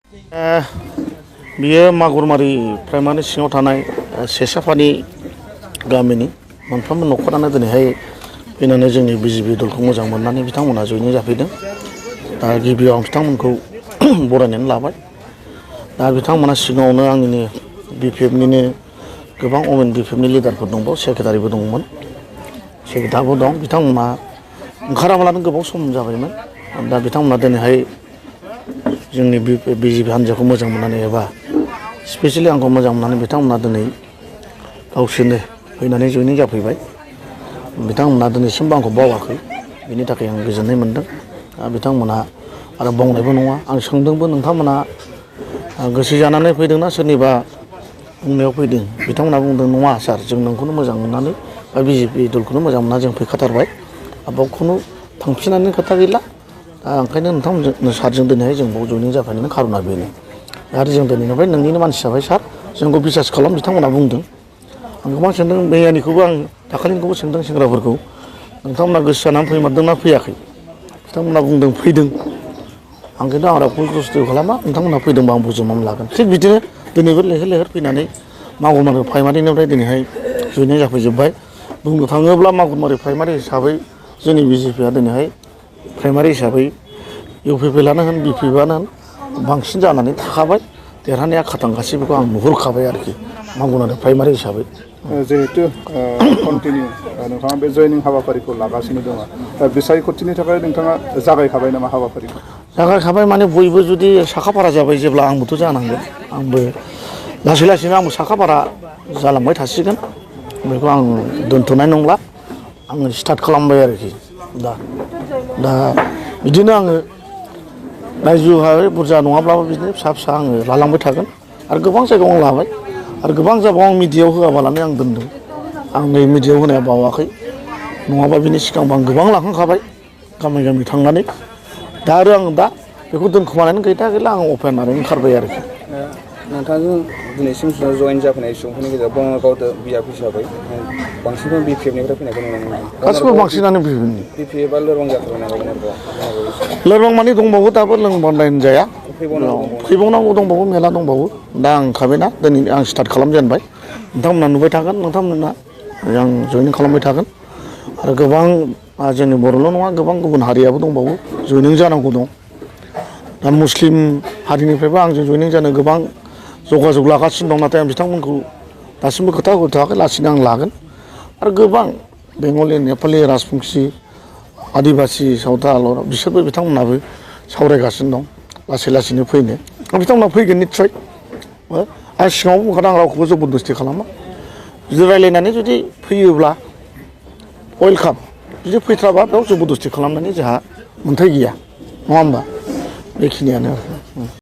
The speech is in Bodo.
बियो मागुरमारि प्राइमारि सिङाव थानाय सेसाफानि गामिनि मोनफ्रोमबो न'खरानो दिनैहाय फैनानै जोंनि बिजेपि दलखौ मोजां मोननानै बिथांमोना जयनिं जाफैदों। दा गिबियाव आं बिथांमोनखौ बरायनानै लाबाय। दा बिथांमोना सिगाङावनो आंनिनो बिपिएफनिनो गोबां अमेन बिपिएफनि लिडारफोर दंबावो, सेक्रेटारिबो दंमोन, सेक्रेटारिबो दं। बिथांमोना ओंखाराब्लानो गोबाव सम जाबायमोन। दा बिथांमोना दिनैहाय जोंनि बिजेपि हान्जाखौ मोजां मोननानै एबा स्पेसियेलि आंखौ मोजां मोननानै बिथांमोना दिनै गावसोरनो फैनानै जयनिं जाफैबाय। बिथांमोना दिनैसिमबो आंखौ बावाखै, बिनि थाखाय आं गोजोननाय मोनदों। बिथांमोना आरो बावनायबो नङा। आं सोंदोंबो नोंथांमोना गोसो जानानै फैदोंना सोरनिबा बुंनायाव फैदों? बिथांमोना बुंदों नङा सार, जों नोंखौनो मोजां मोननानै बा बिजेपि दलखौनो मोजां मोननानै जों फैखाथारबाय। बावखौनो थांफिननायनि खोथा गैला। दा ओंखायनो नोंथांमोन सारजों दिनैहाय जों बाव जयनिं जाफैनायनि खार'ना बेनो। आरो जों दिनैनिफ्राय नोंनिनो मानसि जाबाय सार, जोंखौ बिसास खालाम बिथांमोना बुंदों। आं गोबां सोंदों, मैयानिखौबो आं दाखालिनिखौबो सोंदों सेंग्राफोरखौ, नोंथांमोना गोसो जानानै फैमारदोंना फैयाखै? बिथांमोना बुंदों फैदों। आं खिन्थु आं रावखौ जस्थ' खालामा, नोंथांमोना फैदोंबा आं बजबनानै लागोन। थिग बिदिनो दिनैबो लैहोर लैहोर फैनानै मागुरमारि प्राइमारिनिफ्राय दिनैहाय जयनिं जाफैजोब्बाय। बुंनो थाङोब्ला मागुरमारि प्राइमारि हिसाबै जोंनि बिजेपिआ दिनैहाय प्राइमारि हिसाबै इउपिपिएलआनो होन बिपिएफआनो होन बांसिन जानानै थाखाबाय। देरहानाया खाथांगासै बेखौ आं नुहुरखाबाय आरोखि मागुरमारि प्राइमारि हिसाबै। जिहेतु कन्टिनिउ नोंथाङा बे जयनिं हाबाफारिखौ लागासिनो दङ, बिसायख'थिनि थाखाय नोंथाङा जागायखाबाय नामा हाबाफारिखौ? जागायखाबाय माने बयबो जुदि साखाफारा जाबाय जेब्ला आंबोथ' जानांगोन। आंबो लासै लासैनो आंबो साखाफारा जालांबाय थासिगोन। बेखौ आं दोनथ'नाय नंला, आङो स्टार्ट खालामबाय आरोखि दा बिदिनो आङो रायजोआव बुरजा नङाब्लाबो बिदिनो फिसा फिसा आङो लालांबाय थागोन। आरो गोबां जायगायाव आं लाबाय, आरो गोबां जायगायाव आं मिडियायाव होआबालानो आं दोनदों। आं नै मिडियायाव होनाया बावाखै, नङाबा बिनि सिगांबो आं गोबां लाखांखाबाय गामि गामि थांनानै। दा आरो आं दा बेखौ दोनखोमानानै गैला आं अपेनारै ओंखारबाय आरोखि। नोंथांजों दिनैसिम जयेन जाफैनाय सुबुंफोरनि गेजेराव बङाइगाव बियाब हिसाबै बांसिन बिपिएफनिफ्राय फैनायखौ नुनो मोनदों। गासिबो बांसिनानो बिपिएफनि। बिपिएफआ लोरबां जाथारबाय नामा बङाइगावआव? लोरबां मानि दंबावो, दाबो लोंबांनाय जाया। फैबावनांगौ दंबावो, मेला दंबावो। दा आं ओंखारबायना, दिनै आं स्टार्ट खालामजेनबाय। नोंथांमोना नुबाय थागोन, नोंथांमोना आं जयनिं खालामबाय थागोन। आरो गोबां जोंनि बर'ल' नङा, गोबां गुबुन हारियाबो दंबावो जयनिं जानांगौ दं। दा मुस्लिम हारिनिफ्रायबो आंजों जयनिं जानो गोबां जगाजग लागासिनो दं। नाथाय आं बिथांमोनखौ दासिमबो खोथा होथ'वाखै, लासैनो आं लागोन। आरो गोबां बेंगलि, नेपालि, राजबंसि, आदिबासि, सावथाल बिसोरबो बिथांमोनाबो सावरायगासिनो दं लासै लासैनो फैनो। बिथांमोना फैगोन निस्सय। आं सिगाङाव बुंखादों, आं रावखौबो जबरदस्ति खालामा। जुदि रायज्लायनानै जुदि फैयोब्ला वेलकाम, जुदि फैथ्राबा बेयाव जबरदस्ति खालामनायनि जोंहा मोन्थाय गैया, नङा होमबा? बेखिनियानो आरो।